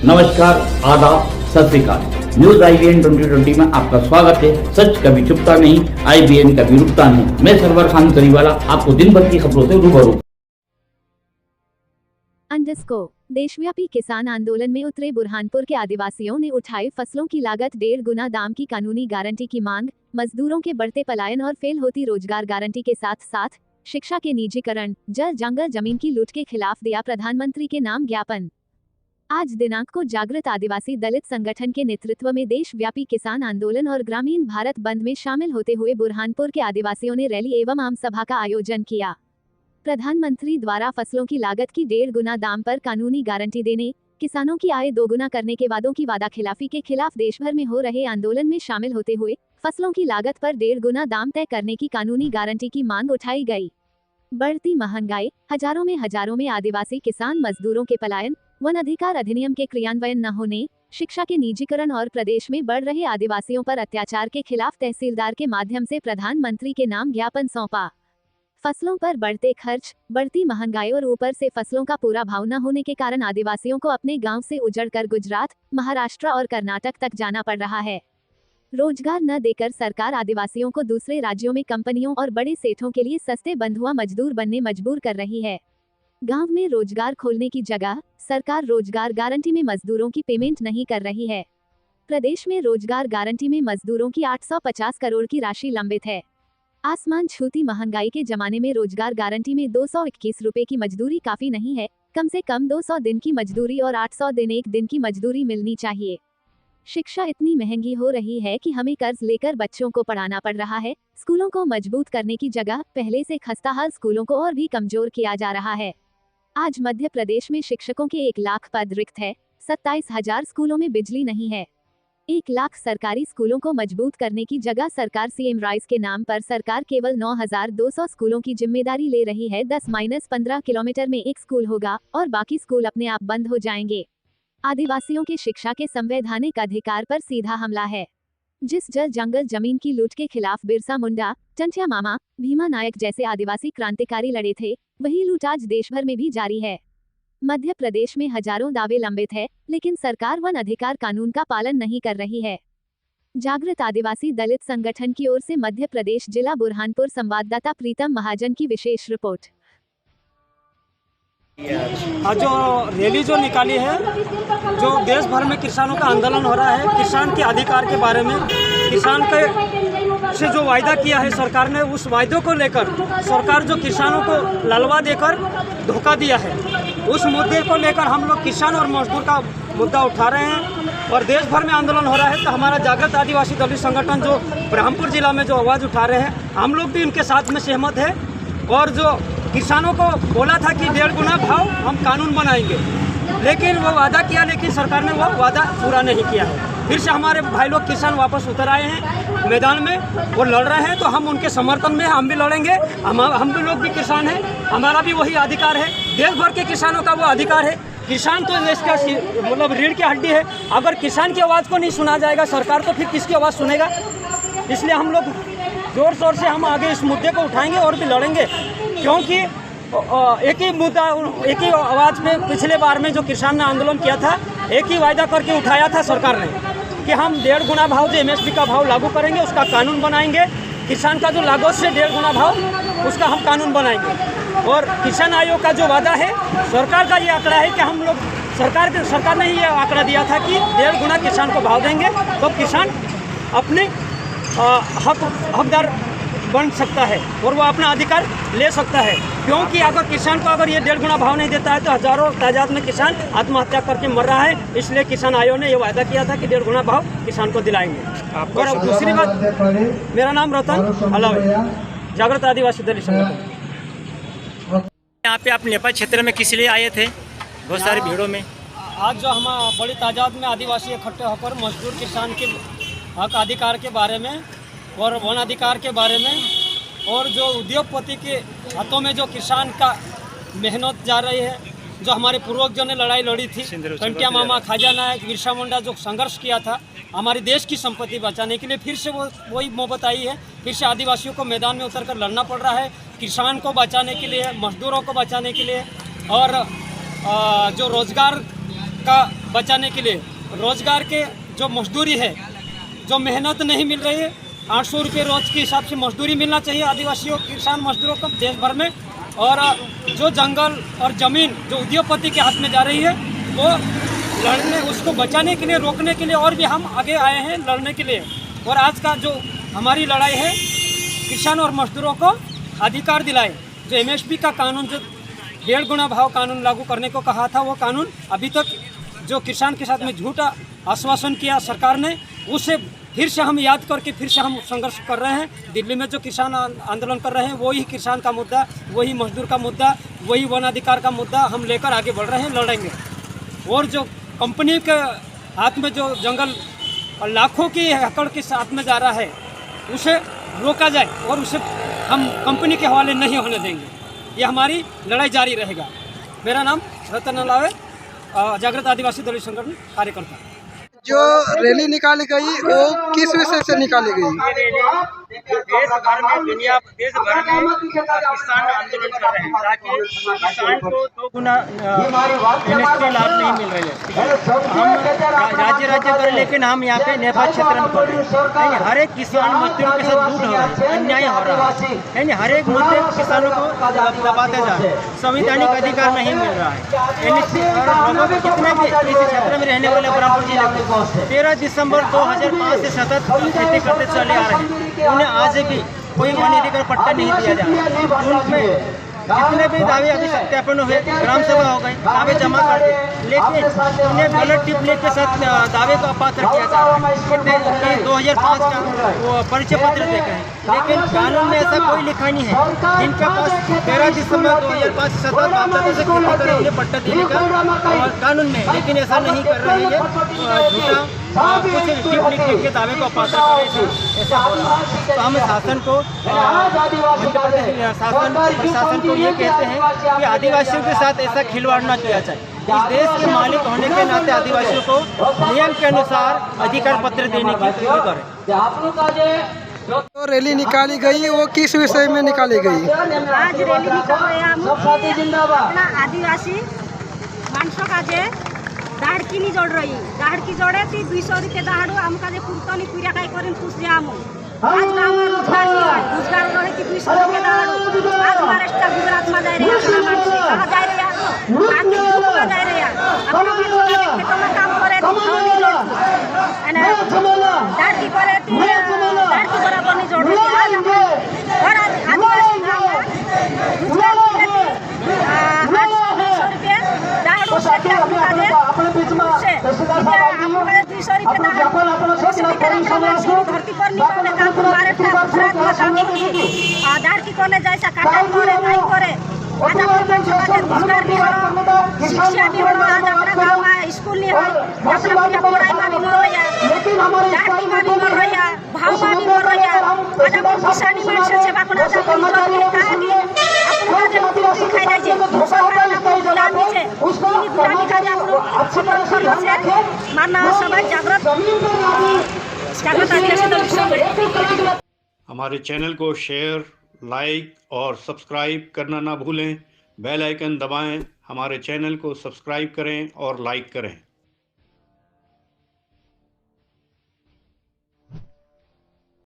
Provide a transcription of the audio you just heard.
नमस्कार, आदाब, सत श्री अकाल। न्यूज IBN 2020 में आपका स्वागत है। सच कभी चुपता नहीं, IBN कभी रुकता नहीं। मैं सरवर खान करीवाला आपको दिन भर की खबरों से रूबरू। देशव्यापी किसान आंदोलन में उतरे बुरहानपुर के आदिवासियों ने उठाई फसलों की लागत 1.5 गुना दाम की कानूनी गारंटी की मांग। मजदूरों के बढ़ते पलायन और फेल होती रोजगार गारंटी के साथ साथ शिक्षा के निजीकरण, जल जंगल जमीन की लूट के खिलाफ दिया प्रधानमंत्री के नाम ज्ञापन। आज दिनांक को जागृत आदिवासी दलित संगठन के नेतृत्व में देशव्यापी किसान आंदोलन और ग्रामीण भारत बंद में शामिल होते हुए बुरहानपुर के आदिवासियों ने रैली एवं आम सभा का आयोजन किया। प्रधानमंत्री द्वारा फसलों की लागत की 1.5 गुना दाम पर कानूनी गारंटी देने, किसानों की आय 2 गुना करने के वादों की वादाखिलाफी के खिलाफ देश भर में हो रहे आंदोलन में शामिल होते हुए फसलों की लागत पर 1.5 गुना दाम तय करने की कानूनी गारंटी की मांग उठाई गई। बढ़ती महंगाई, हजारों में आदिवासी किसान मजदूरों के पलायन, वन अधिकार अधिनियम के क्रियान्वयन न होने, शिक्षा के निजीकरण और प्रदेश में बढ़ रहे आदिवासियों पर अत्याचार के खिलाफ तहसीलदार के माध्यम से प्रधानमंत्री के नाम ज्ञापन सौंपा। फसलों पर बढ़ते खर्च, बढ़ती महंगाई और ऊपर से फसलों का पूरा भाव न होने के कारण आदिवासियों को अपने गांव से उजड़कर गुजरात, महाराष्ट्र और कर्नाटक तक जाना पड़ रहा है। रोजगार न देकर सरकार आदिवासियों को दूसरे राज्यों में कंपनियों और बड़े सेठों के लिए सस्ते बंधुआ मजदूर बनने मजबूर कर रही है। गांव में रोजगार खोलने की जगह सरकार रोजगार गारंटी में मजदूरों की पेमेंट नहीं कर रही है। प्रदेश में रोजगार गारंटी में मजदूरों की 850 करोड़ की राशि लंबित है। आसमान छूती महंगाई के जमाने में रोजगार गारंटी में 221 रुपए की मजदूरी काफी नहीं है। कम से कम 200 दिन की मजदूरी और 800 दिन 1 दिन की मजदूरी मिलनी चाहिए। शिक्षा इतनी महंगी हो रही है कि हमें कर्ज लेकर बच्चों को पढ़ाना पड़ रहा है। स्कूलों को मजबूत करने की जगह पहले से खस्ताहाल स्कूलों को और भी कमजोर किया जा रहा है। आज मध्य प्रदेश में शिक्षकों के 1 लाख पद रिक्त है। 27,000 स्कूलों में बिजली नहीं है। 1 लाख सरकारी स्कूलों को मजबूत करने की जगह सरकार CM राइज के नाम पर सरकार केवल 9,200 स्कूलों की जिम्मेदारी ले रही है। 10-15 किलोमीटर में एक स्कूल होगा और बाकी स्कूल अपने आप बंद हो जाएंगे। आदिवासियों के शिक्षा के संवैधानिक अधिकार पर सीधा हमला है। जिस जल जंगल जमीन की लूट के खिलाफ बिरसा मुंडा, टंटिया मामा, भीमा नायक जैसे आदिवासी क्रांतिकारी लड़े थे, वही लूट आज देश भर में भी जारी है। मध्य प्रदेश में हजारों दावे लंबित है, लेकिन सरकार वन अधिकार कानून का पालन नहीं कर रही है। जागृत आदिवासी दलित संगठन की ओर से मध्य प्रदेश जिला बुरहानपुर संवाददाता प्रीतम महाजन की विशेष रिपोर्ट। आज जो रैली जो निकाली है, जो देश भर में किसानों का आंदोलन हो रहा है, किसान के अधिकार के बारे में, किसान के से जो वायदा किया है सरकार ने, उस वायदों को लेकर सरकार जो किसानों को ललवा देकर धोखा दिया है, उस मुद्दे को लेकर हम लोग किसान और मजदूर का मुद्दा उठा रहे हैं और देश भर में आंदोलन हो रहा है। तो हमारा जागृत आदिवासी दलित संगठन जो बुरहानपुर जिला में जो आवाज़ उठा रहे हैं, हम लोग भी उनके साथ में सहमत है और जो किसानों को बोला था कि 1.5 गुना भाव हम कानून बनाएंगे, लेकिन वो वादा किया, लेकिन सरकार ने वो वादा पूरा नहीं किया है। फिर से हमारे भाई लोग किसान वापस उतर आए हैं मैदान में और लड़ रहे हैं, तो हम उनके समर्थन में हम भी लड़ेंगे। हम भी लोग भी किसान हैं, हमारा भी वही अधिकार है। देश भर के किसानों का वो अधिकार है। किसान तो देश का मतलब रीढ़ की हड्डी है। अगर किसान की आवाज़ को नहीं सुना जाएगा सरकार, तो फिर किसकी आवाज़ सुनेगा? इसलिए हम लोग जोर शोर से हम आगे इस मुद्दे को उठाएंगे और भी लड़ेंगे, क्योंकि एक ही मुद्दा, एक ही आवाज़ में पिछले बार में जो किसान ने आंदोलन किया था, एक ही वायदा करके उठाया था सरकार ने कि हम 1.5 गुना भाव जो MSP का भाव लागू करेंगे, उसका कानून बनाएंगे। किसान का जो लागत से 1.5 गुना भाव, उसका हम कानून बनाएंगे। और किसान आयोग का जो वादा है, सरकार का ये आंकड़ा है कि हम लोग सरकार ने ये आंकड़ा दिया था कि 1.5 गुना किसान को भाव देंगे, तो किसान अपने हकदार बन सकता है और वो अपना अधिकार ले सकता है। क्योंकि अगर किसान को अगर ये 1.5 गुना भाव नहीं देता है, तो हजारों तादाद में किसान आत्महत्या करके मर रहा है। इसलिए किसान आयोग ने ये वादा किया था कि 1.5 गुना भाव किसान को दिलाएंगे। और दूसरी बात, मेरा नाम रतन अलावे, जागृत आदिवासी दलित संगठन। यहाँ पे आप नेपाल क्षेत्र में किस लिए आए थे? बहुत सारी भीड़ों में आज जो हम बड़ी तादाद में आदिवासी इकट्ठे होकर मजदूर किसान के हक अधिकार के बारे में और वन अधिकार के बारे में, और जो उद्योगपति के हाथों में जो किसान का मेहनत जा रही है, जो हमारे पूर्वजों ने लड़ाई लड़ी थी, टंटिया मामा, खाजा नायक, बिरसा मुंडा जो संघर्ष किया था हमारी देश की संपत्ति बचाने के लिए, फिर से वही मोहब्बत आई है। फिर से आदिवासियों को मैदान में उतरकर लड़ना पड़ रहा है, किसान को बचाने के लिए, मजदूरों को बचाने के लिए। और जो रोजगार का बचाने के लिए रोजगार के जो मजदूरी है, जो मेहनत नहीं मिल रही है, 800 रुपये रोज के हिसाब से मजदूरी मिलना चाहिए आदिवासियों किसान मजदूरों को देश भर में। और जो जंगल और ज़मीन जो उद्योगपति के हाथ में जा रही है, वो लड़ने, उसको बचाने के लिए, रोकने के लिए और भी हम आगे आए हैं लड़ने के लिए। और आज का जो हमारी लड़ाई है, किसान और मजदूरों को अधिकार दिलाए। जो MSP का कानून, जो 1.5 गुना भाव कानून लागू करने को कहा था, वो कानून अभी तक जो किसान के साथ में झूठा आश्वासन किया सरकार ने, उसे फिर से हम याद करके फिर से हम संघर्ष कर रहे हैं। दिल्ली में जो किसान आंदोलन कर रहे हैं, वही किसान का मुद्दा, वही मजदूर का मुद्दा, वही वन अधिकार का मुद्दा हम लेकर आगे बढ़ रहे हैं, लड़ेंगे। और जो कंपनी के हाथ में जो जंगल लाखों की एकड़ के साथ में जा रहा है, उसे रोका जाए और उसे हम कंपनी के हवाले नहीं होने देंगे। ये हमारी लड़ाई जारी रहेगा। मेरा नाम रतन लावे, जागृत आदिवासी दलित संगठन कार्यकर्ता। जो रैली निकाली गई वो किस विषय से निकाली गई? देश भर में, दुनिया देश भर में किसान आंदोलन कर रहे हैं ताकि किसान को 2 गुना MSP लाभ नहीं मिल रहे हैं। हम राज्य कर, लेकिन हम यहाँ पे नेपाल क्षेत्र में कर रहे हैं। हर एक किसान मजदूरों के साथ लूट हो रहा है, अन्याय हो रहा है। हर एक मुद्दे किसानों को दबाते जा रहे हैं, संवैधानिक अधिकार नहीं मिल रहा है। और लोगों को जितने भी इस क्षेत्र में रहने वाले बराबर जिले में 13 दिसंबर 2005 से सतत खेती करते चले आ रहे हैं। उन्हें आज भी कोई वन अधिकार पट्टा नहीं दिया जा रहा। उनमें जितने भी दावे अभी सत्यापन हुए, ग्राम सभा हो गई, दावे जमा कर दिए, लेकिन उन्हें गलत टिप्पणी के साथ दावे को अपात्र किया जा रहा है। 2005 का वो परिचय पत्र देखे हैं, लेकिन कानून में ऐसा कोई लिखा नहीं है। जिनका पास 13 दिसंबर 2005 से सतत बाध्यता से खेती करें, उन्हें पट्टा देने का कानून में, लेकिन ऐसा नहीं कर रहे हैं। झूठा कुछ टिप्पणी के दावे को अपात्र करे, ऐसा हो रहा है। तो हम शासन को, मध्य प्रदेश शासन प्रशासन को ये कहते हैं कि आदिवासियों के साथ ऐसा खिलवाड़ न किया जाए। इस देश के मालिक होने के नाते आदिवासियों को नियम के अनुसार अधिकार पत्र देने की अपील करें। तो रैली निकाली गई वो किस विषय में निकाली गई? आज रैली निकाल रहे हैं हम अपना आदिवासी मानसों का जे दाढ़ की नहीं जोड़ रही, दाढ़ की जोड़े थी 200 रुपये दाढ़ हमका जे पुरतनी पूरा काय करें खुश जामु। आज गाँव में रोजगार नहीं है, रोजगार रहे कि 200 रुपये दाढ़। आज महाराष्ट्र गुजरात में जा रहे हैं, कहाँ जा रहे हैं, आगे में जा रहे हैं, अपना खेतों में काम करे दाढ़ की करे थी, दाढ़ की बराबर नहीं जोड़ रही। आज और आदिवासी गाँव में रोजगार धरती पर निकलने काम हमारे आधार की कोने जैसा काटा करे नहीं करे। आज रोजगार भी हो, शिक्षा भी हो, आज अपना गाँव में स्कूल नहीं हो, अपना पढ़ाई में भी मर रहा, जाति में भी मर रहा, भाव में भी मर रहा। आज अपन किसानी में से सेवा करना चाहते हैं, हमारे चैनल को शेयर, लाइक और सब्सक्राइब करना ना भूलें। बेल आइकन दबाएं, हमारे चैनल को सब्सक्राइब करें और लाइक करें।